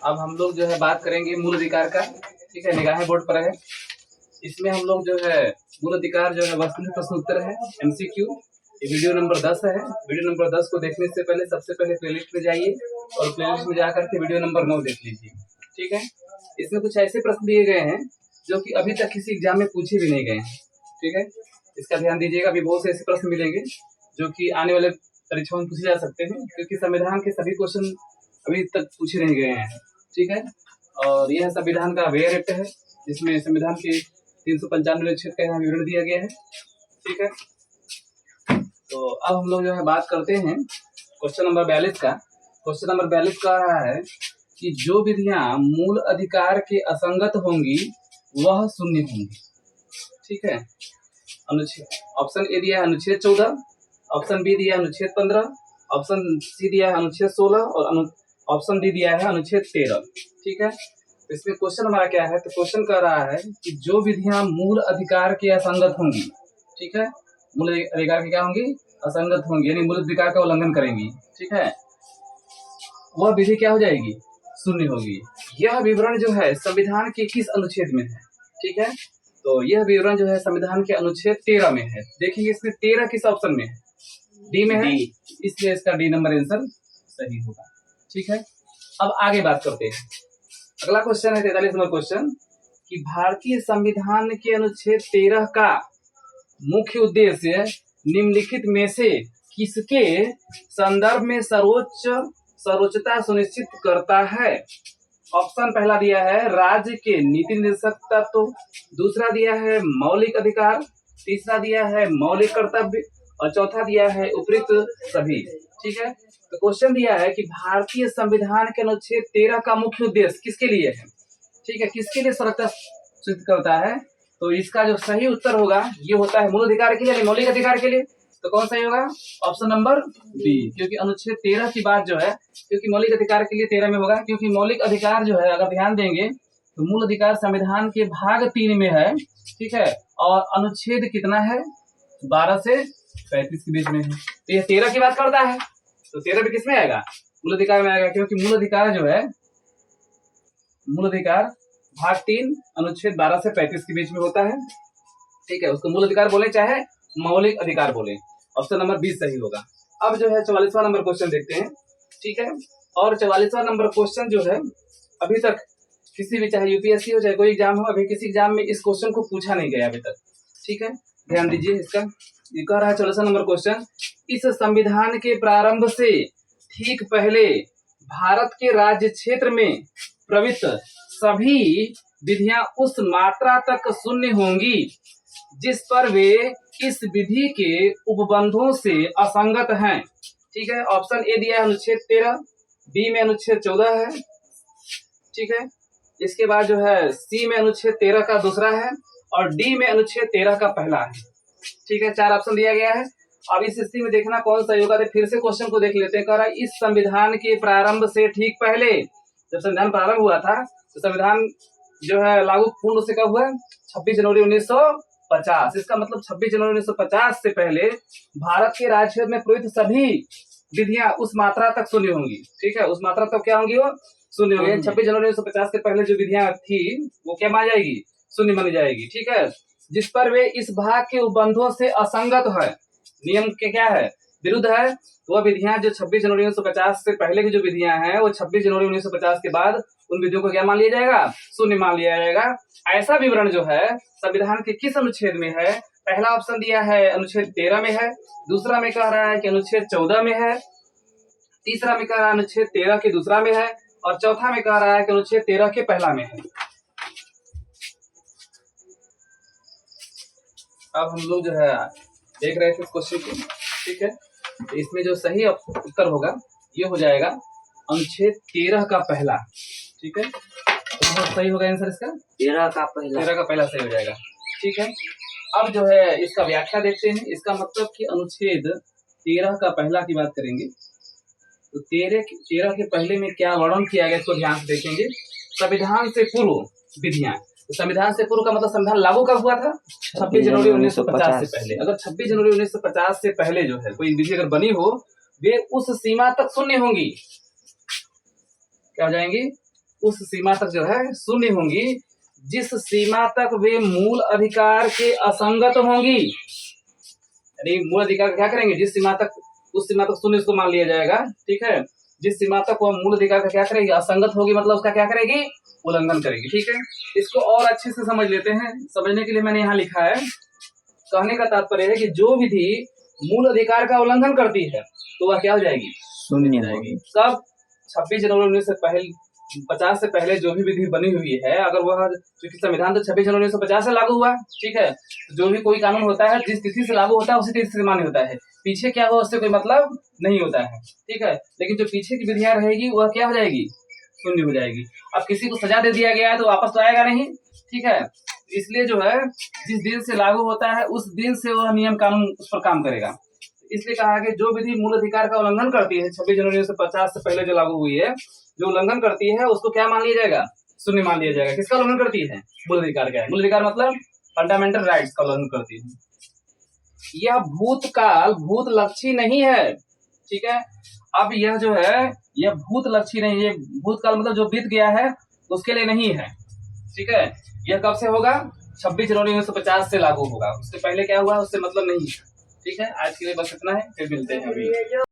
अब हम लोग जो है बात करेंगे मूल अधिकार का। ठीक है, निगाहें बोर्ड पर है। इसमें हम लोग जो है मूल अधिकार जो है वस्तुनिष्ठ प्रश्न उत्तर है, एमसीक्यू। ये वीडियो नंबर 10 है। वीडियो नंबर 10 को देखने से पहले सबसे पहले प्लेलिस्ट में जाइए और प्लेलिस्ट में जाकर के वीडियो नंबर 9 देख लीजिए। ठीक है, इसमें कुछ ऐसे प्रश्न दिए गए हैं जो कि अभी तक किसी एग्जाम में पूछे भी नहीं गए हैं। ठीक है, इसका ध्यान दीजिएगा। अभी बहुत से ऐसे प्रश्न मिलेंगे जो कि आने वाले परीक्षाओं में पूछे जा सकते हैं, क्योंकि संविधान के सभी क्वेश्चन अभी तक पूछे नहीं गए हैं। ठीक है, और यह संविधान का वेयर एक्ट है, जिसमें संविधान के 395 अनुच्छेद का यहाँ विवरण दिया गया है। ठीक है, तो अब हम लोग जो है बात करते हैं क्वेश्चन नंबर 42 का। क्वेश्चन नंबर 42 कह रहा है कि जो विधियां मूल अधिकार के असंगत होंगी वह शून्य होंगी। ठीक है, अनुच्छेद ऑप्शन ए दिया है अनुच्छेद 14, ऑप्शन बी दिया है अनुच्छेद 15, ऑप्शन सी दिया है अनुच्छेद 16 और ऑप्शन डी दिया है अनुच्छेद 13। ठीक है, तो इसमें क्वेश्चन हमारा क्या है, तो क्वेश्चन कह रहा है कि जो विधियां मूल अधिकार के असंगत होंगी। ठीक है, मूल अधिकार की क्या होंगी, असंगत होंगी, यानी मूल अधिकार का उल्लंघन करेंगी। ठीक है, वह विधि क्या हो जाएगी, शून्य होगी। यह विवरण जो है संविधान के किस अनुच्छेद में है। ठीक है, तो यह विवरण जो है संविधान के अनुच्छेद 13 में है। देखिए इसमें 13 किस ऑप्शन में है, डी में है, इसलिए इसका डी नंबर आंसर सही होगा। ठीक है, अब आगे बात करते हैं। अगला क्वेश्चन है 43 नंबर क्वेश्चन कि भारतीय संविधान के अनुच्छेद 13 का मुख्य उद्देश्य निम्नलिखित में से किसके संदर्भ में सर्वोच्चता सुनिश्चित करता है। ऑप्शन पहला दिया है राज्य के नीति निर्देशक तत्व, दूसरा दिया है मौलिक अधिकार, तीसरा दिया है मौलिक कर्तव्य और चौथा दिया है उपयुक्त सभी। ठीक है, तो क्वेश्चन दिया है कि भारतीय संविधान के अनुच्छेद 13 का मुख्य उद्देश्य किसके लिए है। ठीक है, किसके लिए सर्वोच्चता सुनिश्चित करता है, तो इसका जो सही उत्तर होगा ये होता है मूल अधिकार के लिए, मौलिक अधिकार के लिए। तो कौन सही होगा, ऑप्शन नंबर बी, क्योंकि अनुच्छेद 13 की बात जो है, क्योंकि मौलिक अधिकार के लिए 13 में होगा, क्योंकि मौलिक अधिकार जो है अगर ध्यान देंगे तो मूल अधिकार संविधान के भाग 3 में है। ठीक है, और अनुच्छेद कितना है, 12 से 35 के बीच में है। तो ये 13 की बात करता है, तो 13 भी किसमें आएगा, मूल अधिकार में आएगा, क्योंकि मूल अधिकार जो है, मूल अधिकार भाग 3 अनुच्छेद 12 से 35 के बीच में होता है। ठीक है, उसको मूल अधिकार बोले चाहे मौलिक अधिकार बोले। ऑप्शन नंबर 20 सही होगा। अब जो है 44वां नंबर क्वेश्चन देखते हैं। ठीक है, और 44वां नंबर क्वेश्चन जो है अभी तक किसी भी, चाहे यूपीएससी हो चाहे कोई एग्जाम हो, अभी किसी एग्जाम में इस क्वेश्चन को पूछा नहीं गया अभी तक। ठीक है, ध्यान दीजिए इसका। ये कह रहा है 44वां नंबर क्वेश्चन, इस संविधान के प्रारंभ से ठीक पहले भारत के राज्य क्षेत्र में प्रवृत्त सभी विधियां उस मात्रा तक शून्य होंगी जिस पर वे इस विधि के उपबंधों से असंगत हैं। ठीक है, ऑप्शन ए दिया है अनुच्छेद 13, बी में अनुच्छेद 14 है। ठीक है, इसके बाद जो है सी में अनुच्छेद 13 का दूसरा है और डी में अनुच्छेद 13 का पहला है। ठीक है, 4 ऑप्शन दिया गया है। अब इस स्थिति में देखना कौन सा होगा, तो फिर से क्वेश्चन को देख लेते हैं। कह रहा है इस संविधान के प्रारंभ से ठीक पहले, जब संविधान प्रारंभ हुआ था तो संविधान जो है लागू पूर्ण रूप से कब हुआ, 26 जनवरी 1950। इसका मतलब 26 जनवरी 1950 से पहले भारत के राज्य क्षेत्र में प्रयुक्त सभी विधियां उस मात्रा तक शून्य होंगी। ठीक है, उस मात्रा तक क्या होंगी, वो शून्य होंगी। 26 जनवरी 1950 से पहले जो विधियां थी वो क्या मानी जाएगी, शून्य मानी जाएगी। ठीक है, जिस पर वे इस भाग के उपबंधों से असंगत है, नियम के क्या है, विरुद्ध है, वह विधियां जो 26 जनवरी 1950 से पहले की जो विधियां हैं वो 26 जनवरी 1950 के बाद उन विधियों को क्या मान लिया जाएगा, शून्य मान लिया जाएगा। ऐसा विवरण जो है संविधान के किस अनुच्छेद में है, पहला ऑप्शन दिया है अनुच्छेद 13 में है, दूसरा में कह रहा है कि अनुच्छेद 14 में है, तीसरा में कह रहा है अनुच्छेद 13 के दूसरा में है और चौथा में कह रहा है कि अनुच्छेद 13 के पहला में है। अब हम लोग जो है देख रहे थे इस क्वेश्चन को। ठीक है, तो इसमें जो सही उत्तर होगा ये हो जाएगा अनुच्छेद 13 का पहला। ठीक है, तो सही होगा आंसर इसका 13 का पहला सही हो जाएगा। ठीक है, अब जो है इसका व्याख्या देखते हैं। इसका मतलब कि अनुच्छेद 13 का पहला की बात करेंगे तो 13 के पहले में क्या वर्णन किया गया इसको ध्यान से देखेंगे। संविधान से पूर्व विधियां, तो संविधान से पूर्व का मतलब संविधान लागू कब हुआ था, 26 जनवरी 1950 से पहले। अगर 26 जनवरी 1950 से पहले जो है कोई विधि अगर बनी हो, वे उस सीमा तक शून्य होंगी, क्या हो जाएंगी, उस सीमा तक जो है शून्य होंगी जिस सीमा तक वे मूल अधिकार के असंगत होंगी। यानी मूल अधिकार क्या करेंगे, जिस सीमा तक, उस सीमा तक शून्य इसको मान लिया जाएगा, ठीक है। जिस सीमा तक वह मूल अधिकार का क्या करेगी, असंगत होगी, मतलब उसका क्या करेगी, उल्लंघन करेगी, ठीक है। इसको और अच्छे से समझ लेते हैं। समझने के लिए मैंने यहाँ लिखा है, कहने का तात्पर्य है कि जो विधि मूल अधिकार का उल्लंघन करती है तो वह क्या हो जाएगी, शून्य हो जाएगी। कब, 26 जनवरी 1950 से पहले जो भी विधि बनी हुई है, अगर वह, क्योंकि संविधान तो 26 जनवरी 1950 से लागू हुआ, ठीक है। जो भी कोई कानून होता है जिस तिथि से लागू होता है उसी तिथि से मान्य होता है, पीछे क्या हुआ उससे कोई मतलब नहीं होता है, ठीक है। लेकिन जो पीछे की विधियां रहेगी वह क्या हो जाएगी, शून्य हो जाएगी। अब किसी को सजा दे दिया गया है तो वापस तो आएगा नहीं, ठीक है। इसलिए जो है जिस दिन से लागू होता है उस दिन से वह नियम कानून उस पर काम करेगा। इसलिए कहा कि जो विधि मूल अधिकार का उल्लंघन करती है, 26 जनवरी 1950 से पहले जो लागू हुई है, जो उल्लंघन करती है उसको क्या मान लिया जाएगा, शून्य मान लिया जाएगा। किसका उल्लंघन करती है, मूल अधिकार का। मूल अधिकार मतलब फंडामेंटल राइट्स का उल्लंघन करती है। यह भूतकाल भूतलक्षी नहीं है, ठीक है। अब यह जो है यह भूतलक्षी नहीं है, भूतकाल मतलब जो बीत गया है उसके लिए नहीं है, ठीक है। यह कब से होगा, 26 जनवरी 1950 से लागू होगा, उससे पहले क्या हुआ उससे मतलब नहीं है, ठीक है। आज के लिए बस इतना है, फिर मिलते हैं अभी।